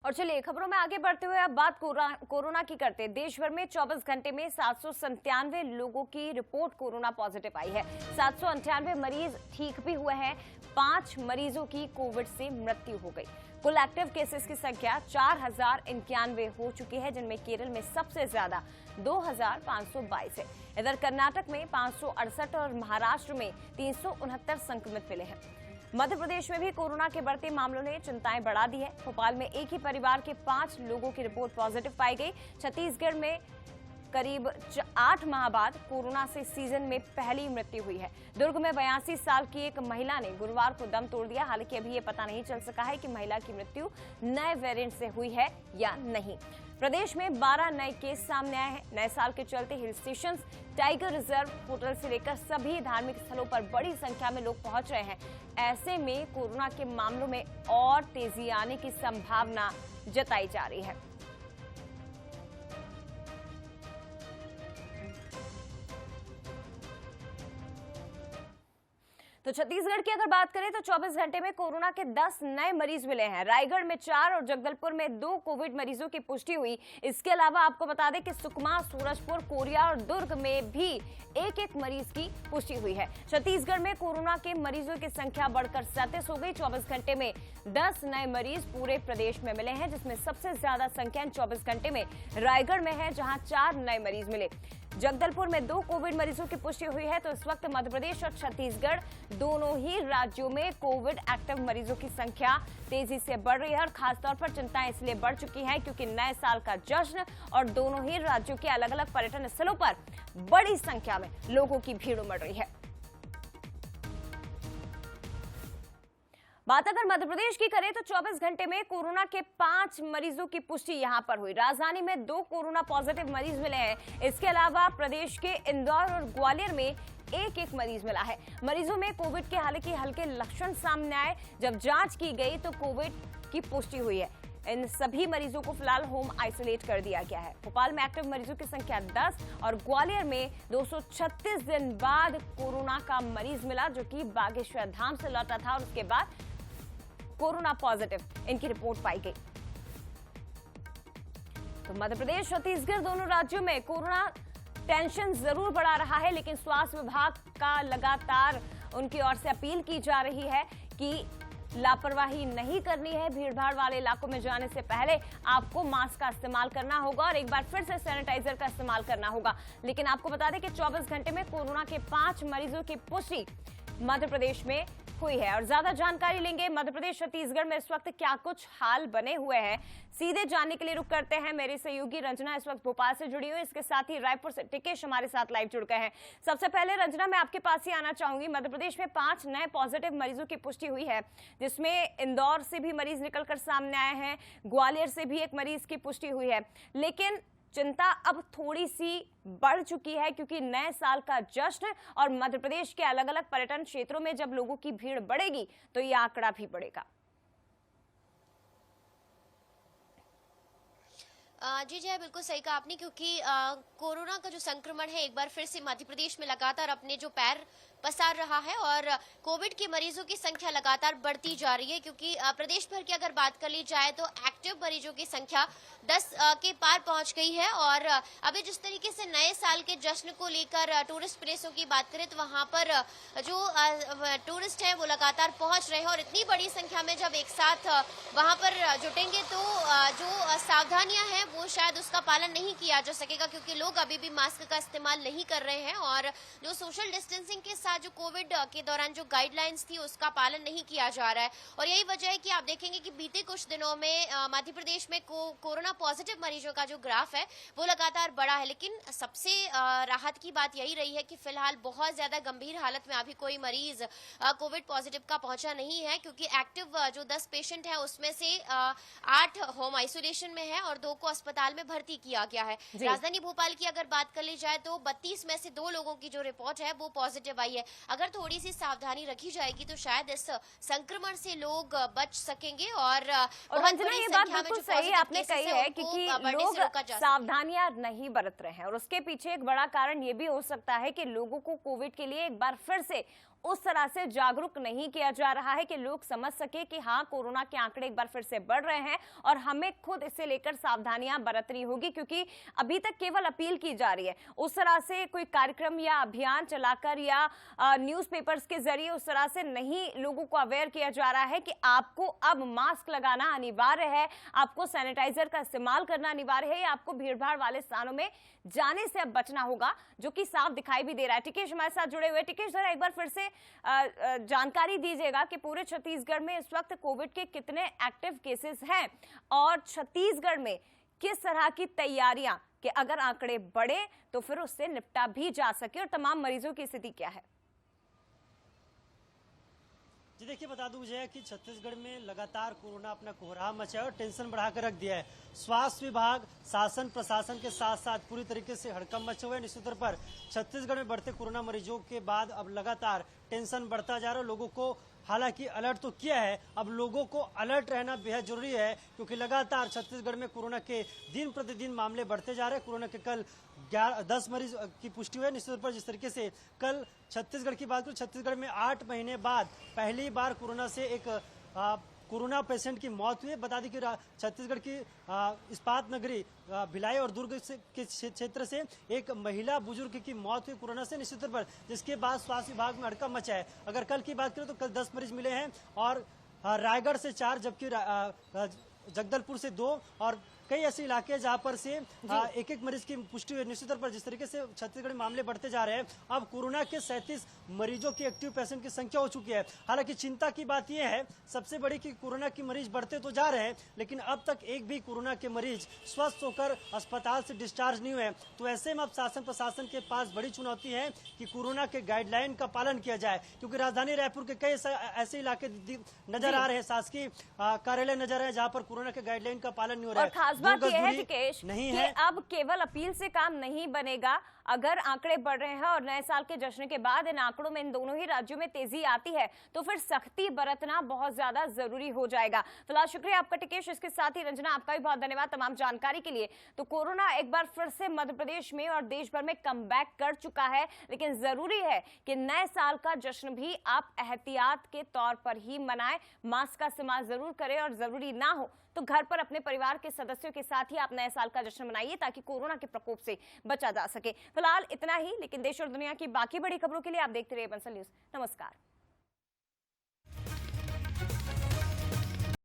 और चलिए खबरों में आगे बढ़ते हुए अब बात कोरोना की करते हैं। देश भर में 24 घंटे में 797 लोगों की रिपोर्ट कोरोना पॉजिटिव आई है। 798 मरीज ठीक भी हुए हैं। 5 मरीजों की कोविड से मृत्यु हो गई। कुल एक्टिव केसेस की संख्या 4091 हो चुकी है, जिनमें केरल में सबसे ज्यादा 2522 है। इधर कर्नाटक में 568 और महाराष्ट्र में 369 संक्रमित मिले हैं। मध्य प्रदेश में भी कोरोना के बढ़ते मामलों ने चिंताएं बढ़ा दी है। भोपाल में एक ही परिवार के 5 लोगों की रिपोर्ट पॉजिटिव पाई गई। छत्तीसगढ़ में करीब 8 माह बाद कोरोना से सीजन में पहली मृत्यु हुई है। दुर्ग में 82 साल की एक महिला ने गुरुवार को दम तोड़ दिया। हालांकि अभी ये पता नहीं चल सका है कि महिला की मृत्यु नए वेरिएंट से हुई है या नहीं। प्रदेश में 12 नए केस सामने आए हैं। नए साल के चलते hill station, tiger reserve, hotel से लेकर सभी धार्मिक स्थलों पर बड़ी संख्या में लोग पहुंच रहे हैं। ऐसे में कोरोना के मामलों में और तेजी आने की संभावना जताई जा रही है। तो छत्तीसगढ़ की अगर बात करें तो 24 घंटे में कोरोना के 10 नए मरीज मिले हैं। रायगढ़ में 4 और जगदलपुर में 2 कोविड मरीजों की पुष्टि हुई। इसके अलावा आपको बता दें कि सुकमा, सूरजपुर, कोरिया और दुर्ग में भी एक मरीज की पुष्टि हुई है। छत्तीसगढ़ में कोरोना के मरीजों की संख्या बढ़कर 37 हो गई। 24 घंटे में 10 नए मरीज पूरे प्रदेश में मिले हैं, जिसमें सबसे ज्यादा संख्या 24 घंटे में रायगढ़ में है, जहां 4 नए मरीज मिले। जगदलपुर में 2 कोविड मरीजों की पुष्टि हुई है। तो इस वक्त मध्य प्रदेश और छत्तीसगढ़ दोनों ही राज्यों में कोविड एक्टिव मरीजों की संख्या तेजी से बढ़ रही है। और खासतौर पर चिंताएं इसलिए बढ़ चुकी हैं क्योंकि नए साल का जश्न और दोनों ही राज्यों के अलग अलग पर्यटन स्थलों पर बड़ी संख्या में लोगों की भीड़ उमड़ रही है। बात अगर मध्य प्रदेश की करें तो 24 घंटे में कोरोना के 5 मरीजों की पुष्टि यहां पर हुई। राजधानी में 2 कोरोना पॉजिटिव मरीज मिले हैं। इसके अलावा प्रदेश के इंदौर और ग्वालियर में एक मरीज मिला है। मरीजों में कोविड के हालांकि हल्के लक्षण सामने आए। जब जांच की गई तो कोविड की पुष्टि हुई है। इन सभी मरीजों को फिलहाल होम आइसोलेट कर दिया गया है। भोपाल में एक्टिव मरीजों की संख्या 10 और ग्वालियर में 236 दिन बाद कोरोना का मरीज मिला, जो कि बागेश्वर धाम से लौटा था और उसके बाद कोरोना पॉजिटिव इनकी रिपोर्ट पाई गई। तो मध्य प्रदेश, छत्तीसगढ़ दोनों राज्यों में कोरोना टेंशन जरूर बढ़ा रहा है, लेकिन स्वास्थ्य विभाग का लगातार उनकी ओर से अपील की जा रही है कि लापरवाही नहीं करनी है। भीड़भाड़ वाले इलाकों में जाने से पहले आपको मास्क का इस्तेमाल करना होगा और एक बार फिर से सैनिटाइजर का इस्तेमाल करना होगा। लेकिन आपको बता दें कि 24 घंटे में कोरोना के 5 मरीजों की पुष्टि मध्य प्रदेश में हुई है। और ज्यादा जानकारी लेंगे मध्य प्रदेश छत्तीसगढ़ में इस वक्त क्या कुछ हाल बने हुए हैं, सीधे जानने के लिए रुक करते हैं। मेरे सहयोगी रंजना इस वक्त भोपाल से जुड़ी हुई, इसके साथ ही रायपुर से टिकेश हमारे साथ लाइव जुड़ गए हैं। सबसे पहले रंजना, मैं आपके पास ही आना चाहूंगी। मध्य प्रदेश में 5 नए पॉजिटिव मरीजों की पुष्टि हुई है, जिसमें इंदौर से भी मरीज निकलकर सामने आए हैं, ग्वालियर से भी एक मरीज की पुष्टि हुई है। लेकिन चिंता अब थोड़ी सी बढ़ चुकी है क्योंकि नए साल का जश्न और मध्य प्रदेश के अलग अलग पर्यटन क्षेत्रों में जब लोगों की भीड़ बढ़ेगी तो ये आंकड़ा भी बढ़ेगा। जी जय, बिल्कुल सही कहा आपने, क्योंकि कोरोना का जो संक्रमण है एक बार फिर से मध्य प्रदेश में लगातार अपने जो पैर पसार रहा है और कोविड के मरीजों की संख्या लगातार बढ़ती जा रही है। क्योंकि प्रदेश भर की अगर बात कर ली जाए तो एक्टिव मरीजों की संख्या 10 के पार पहुंच गई है। और अभी जिस तरीके से नए साल के जश्न को लेकर टूरिस्ट प्लेसों की बात करें तो वहां पर जो टूरिस्ट हैं वो लगातार पहुंच रहे हैं और इतनी बड़ी संख्या में जब एक साथ वहां पर जुटेंगे तो जो सावधानियां हैं वो शायद उसका पालन नहीं किया जा सकेगा, क्योंकि लोग अभी भी मास्क का इस्तेमाल नहीं कर रहे हैं और जो सोशल डिस्टेंसिंग के साथ जो कोविड के दौरान जो गाइडलाइंस थी उसका पालन नहीं किया जा रहा है। और यही वजह है कि आप देखेंगे कि बीते कुछ दिनों में मध्य प्रदेश में कोरोना पॉजिटिव मरीजों का जो ग्राफ है वो लगातार बढ़ा है। लेकिन सबसे राहत की बात यही रही है कि फिलहाल बहुत ज्यादा गंभीर हालत में अभी कोई मरीज कोविड पॉजिटिव का पहुंचा नहीं है, क्योंकि एक्टिव जो 10 पेशेंट है उसमें से 8 होम आइसोलेशन में है और 2 को अस्पताल में भर्ती किया गया है। राजधानी भोपाल की अगर बात कर ली जाए तो 32 में से 2 लोगों की जो रिपोर्ट है वो पॉजिटिव आई है। अगर थोड़ी सी सावधानी रखी जाएगी तो शायद इस संक्रमण से लोग बच सकेंगे। और रंजना, ये बात बिल्कुल सही आपने कही है क्योंकि लोग सावधानियां नहीं बरत रहे हैं और उसके पीछे एक बड़ा कारण ये भी हो सकता है कि लोगों को कोविड के लिए एक बार फिर से उस तरह से जागरूक नहीं किया जा रहा है कि लोग समझ सके कि हाँ, कोरोना के आंकड़े एक बार फिर से बढ़ रहे हैं और हमें खुद इसे लेकर सावधानियां बरतनी होगी, क्योंकि अभी तक केवल अपील की जा रही है। उस तरह से कोई कार्यक्रम या अभियान चलाकर या न्यूज़पेपर्स के जरिए उस तरह से नहीं लोगों को अवेयर किया जा रहा है कि आपको अब मास्क लगाना अनिवार्य है, आपको सैनिटाइजर का इस्तेमाल करना अनिवार्य है, या आपको भीड़भाड़ वाले स्थानों में जाने से अब बचना होगा, जो कि साफ दिखाई भी दे रहा है। टिकेश हमारे साथ जुड़े हुए। टिकेश, जरा एक बार फिर से जानकारी दीजिएगा कि पूरे छत्तीसगढ़ में इस वक्त कोविड के कितने एक्टिव केसेस हैं और छत्तीसगढ़ में किस तरह की तैयारियां कि अगर आंकड़े बढ़े तो फिर उससे निपटा भी जा सके, और तमाम मरीजों की स्थिति क्या है? जी देखिए, बता दूं मुझे कि छत्तीसगढ़ में लगातार कोरोना अपना कोहराम मचाया और टेंशन बढ़ाकर रख दिया है। स्वास्थ्य विभाग, शासन प्रशासन के साथ साथ पूरी तरीके से हड़कंप मचे हुए हैं। निश्चित तौर पर छत्तीसगढ़ में बढ़ते कोरोना मरीजों के बाद अब लगातार टेंशन बढ़ता जा रहा है। लोगों को हालांकि अलर्ट तो किया है, अब लोगों को अलर्ट रहना बेहद जरूरी है, क्योंकि लगातार छत्तीसगढ़ में कोरोना के दिन प्रतिदिन मामले बढ़ते जा रहे हैं। कोरोना के कल 10 मरीज की पुष्टि हुई है। निश्चित तौर पर जिस तरीके से कल छत्तीसगढ़ की बात करूं, छत्तीसगढ़ में 8 महीने बाद पहली बार कोरोना से एक कोरोना पेशेंट की मौत हुई है। बता दें कि छत्तीसगढ़ की इस्पात नगरी भिलाई और दुर्ग के क्षेत्र से एक महिला बुजुर्ग की मौत हुई कोरोना से, निश्चित तौर पर, जिसके बाद स्वास्थ्य विभाग में हड़कंप मचा है। अगर कल की बात करें तो कल 10 मरीज मिले हैं और रायगढ़ से 4, जबकि जगदलपुर से 2 और कई ऐसे इलाके जहां पर से एक एक मरीज की पुष्टि हुई। निश्चित तौर पर जिस तरीके से छत्तीसगढ़ में मामले बढ़ते जा रहे हैं, अब कोरोना के 37 मरीजों की एक्टिव पेशेंट की संख्या हो चुकी है। हालांकि चिंता की बात यह है सबसे बड़ी कि कोरोना के मरीज बढ़ते तो जा रहे हैं, लेकिन अब तक एक भी कोरोना के मरीज स्वस्थ होकर अस्पताल से डिस्चार्ज नहीं हुए। तो ऐसे में अब शासन प्रशासन के पास बड़ी चुनौती है कि कोरोना के गाइडलाइन का पालन किया जाए, क्योंकि राजधानी रायपुर के कई ऐसे इलाके नजर आ रहे हैं, शासकीय कार्यालय नजर आ रहे हैं जहां पर कोरोना के गाइडलाइन का पालन नहीं हो रहा है। खास बात यह है टिकेश नहीं कि है। अब केवल अपील से काम नहीं बनेगा। अगर आंकड़े बढ़ रहे हैं और नए साल के जश्न के बाद इन आंकड़ों में इन दोनों ही राज्यों में तेजी आती है, तो फिर सख्ती बरतना बहुत ज्यादा जरूरी हो जाएगा। फिलहाल शुक्रिया आपका टिकेश। इसके साथ ही रंजना, आपका भी बहुत धन्यवाद तमाम जानकारी के लिए। तो कोरोना एक बार फिर से मध्य प्रदेश में और देश भर में कमबैक कर चुका है, लेकिन जरूरी है कि नए साल का जश्न भी आप एहतियात के तौर पर ही मनाएं, मास्क का इस्तेमाल जरूर करें और जरूरी ना हो तो घर पर अपने परिवार के सदस्यों के साथ ही आप नए साल का जश्न मनाइए, ताकि कोरोना के प्रकोप से बचा जा सके। फिलहाल इतना ही, लेकिन देश और दुनिया की बाकी बड़ी खबरों के लिए आप देखते रहिए बंसल न्यूज। नमस्कार।